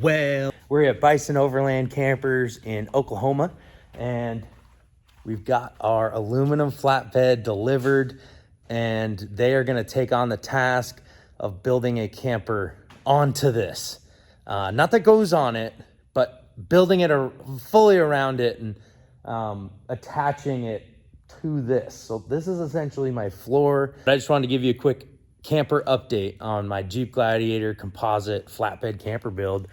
Well, we're at Bison Overland Campers in Oklahoma, and we've got our aluminum flatbed delivered, and they are going to take on the task of building a camper onto this. Not that goes on it, but building it fully around it and attaching it to this. So this is essentially my floor. I just wanted to give you a quick camper update on my Jeep Gladiator composite flatbed camper build.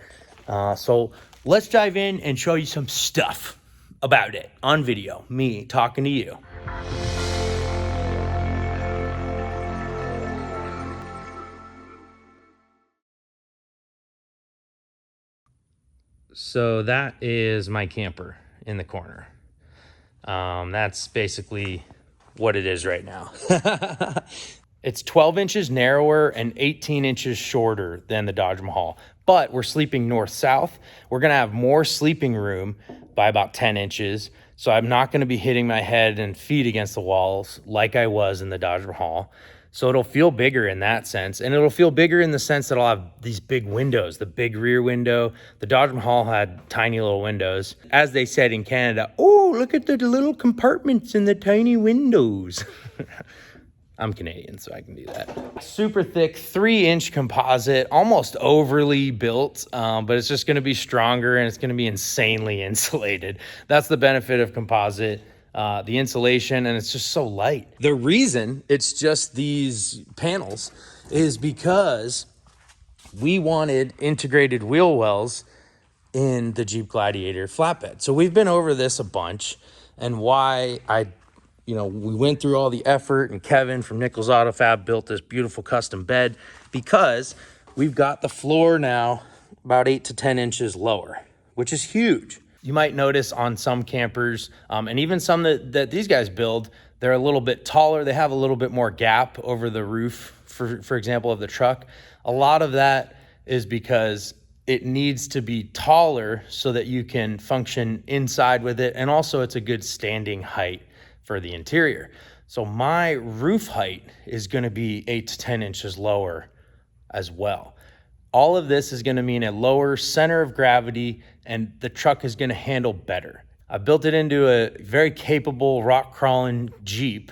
So let's dive in and show you some stuff about it on video, me talking to you. So that is my camper in the corner. That's basically what it is right now. It's 12 inches narrower and 18 inches shorter than the Dodge Mahal, but we're sleeping north-south. We're gonna have more sleeping room by about 10 inches. So I'm not gonna be hitting my head and feet against the walls like I was in the Dodge Mahal. So it'll feel bigger in that sense. And it'll feel bigger in the sense that I'll have these big windows, the big rear window. The Dodge Mahal had tiny little windows. As they said in Canada, oh, look at the little compartments in the tiny windows. I'm Canadian, so I can do that. Super thick, 3-inch composite, almost overly built, but it's just gonna be stronger and it's gonna be insanely insulated. That's the benefit of composite. The insulation, and it's just so light. The reason it's just these panels is because we wanted integrated wheel wells in the Jeep Gladiator flatbed. So we've been over this a bunch, and why we went through all the effort, and Kevin from Nichols Auto Fab built this beautiful custom bed because we've got the floor now about 8 to 10 inches lower, which is huge. You might notice on some campers, and even some that these guys build, they're a little bit taller. They have a little bit more gap over the roof, for example, of the truck. A lot of that is because it needs to be taller so that you can function inside with it. And also it's a good standing height for the interior. So my roof height is gonna be 8 to 10 inches lower as well. All of this is gonna mean a lower center of gravity, and the truck is gonna handle better. I built it into a very capable rock crawling Jeep,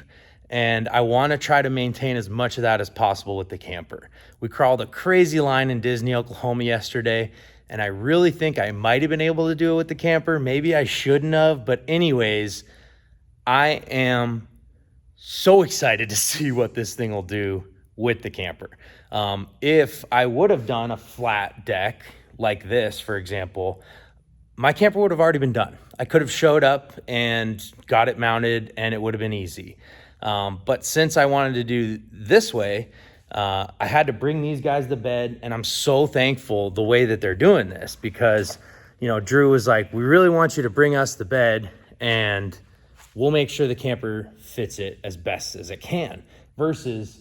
and I wanna try to maintain as much of that as possible with the camper. We crawled a crazy line in Disney, Oklahoma yesterday, and I really think I might have been able to do it with the camper. Maybe I shouldn't have, but anyways, I am so excited to see what this thing will do with the camper. If I would have done a flat deck like this, for example, my camper would have already been done. I could have showed up and got it mounted and it would have been easy. But since I wanted to do this way, I had to bring these guys to bed, and I'm so thankful the way that they're doing this because, Drew was like, we really want you to bring us the bed and we'll make sure the camper fits it as best as it can versus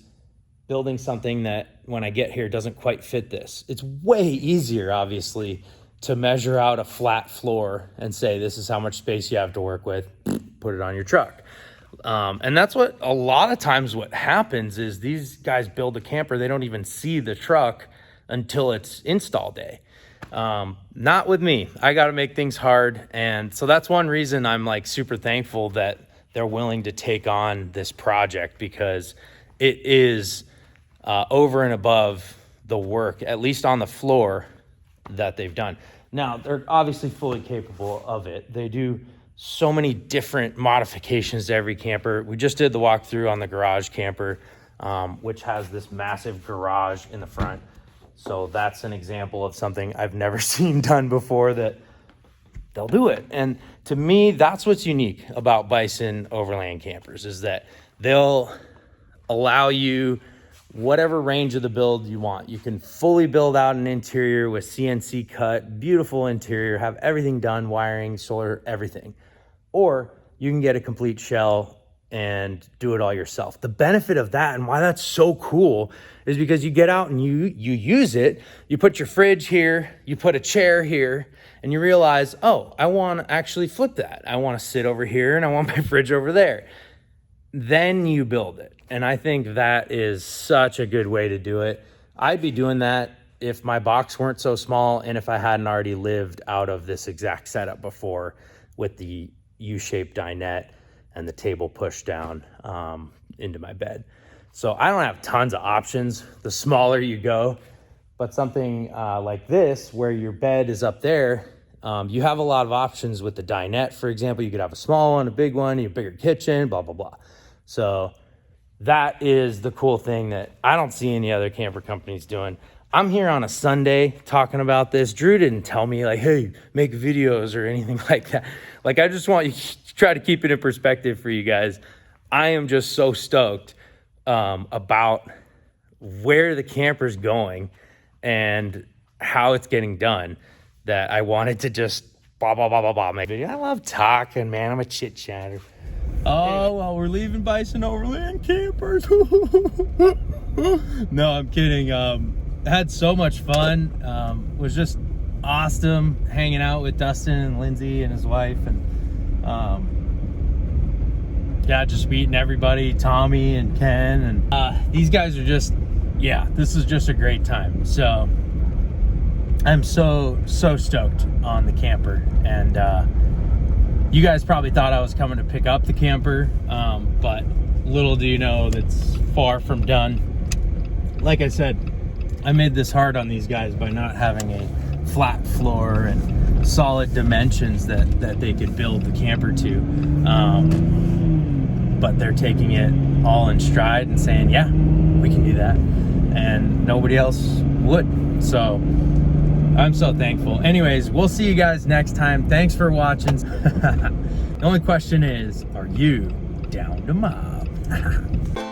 building something that when I get here doesn't quite fit this. It's way easier, obviously, to measure out a flat floor and say, this is how much space you have to work with, put it on your truck. And that's what a lot of times what happens is these guys build a camper, they don't even see the truck until it's install day. Not with me. I got to make things hard. And so that's one reason I'm like super thankful that they're willing to take on this project, because it is over and above the work, at least on the floor, that they've done. Now, they're obviously fully capable of it. They do so many different modifications to every camper. We just did the walkthrough on the garage camper, which has this massive garage in the front. So that's an example of something I've never seen done before, that they'll do it. And to me, that's what's unique about Bison Overland Campers, is that they'll allow you whatever range of the build you want. You can fully build out an interior with CNC cut, beautiful interior, have everything done, wiring, solar, everything. Or you can get a complete shell and do it all yourself. The benefit of that, and why that's so cool, is because you get out and you use it. You put your fridge here, you put a chair here, and you realize, oh, I want to actually flip that. I want to sit over here and I want my fridge over there. Then you build it. And I think that is such a good way to do it. I'd be doing that if my box weren't so small and if I hadn't already lived out of this exact setup before with the U-shaped dinette and the table pushed down into my bed. So I don't have tons of options the smaller you go, but something like this where your bed is up there, you have a lot of options with the dinette. For example, you could have a small one, a big one, a bigger kitchen, blah, blah, blah. So that is the cool thing that I don't see any other camper companies doing. I'm here on a Sunday talking about this. Drew didn't tell me like, hey, make videos or anything like that. Like, I just want you to try to keep it in perspective for you guys. I am just so stoked about where the camper's going and how it's getting done that I wanted to just blah, blah, blah, blah, blah. Make video. I love talking, man. I'm a chit chatter. Oh, well, we're leaving Bison Overland campers. No, I'm kidding. Had so much fun. Was just awesome hanging out with Dustin and Lindsay and his wife, and yeah, just meeting everybody, Tommy and Ken, and these guys are just, yeah, this is just a great time. So I'm so stoked on the camper, and you guys probably thought I was coming to pick up the camper, but little do you know that's far from done. Like I said, I made this hard on these guys by not having a flat floor and solid dimensions that they could build the camper to. But they're taking it all in stride and saying, yeah, we can do that. And nobody else would. So I'm so thankful. Anyways, we'll see you guys next time. Thanks for watching. The only question is, are you down to mob?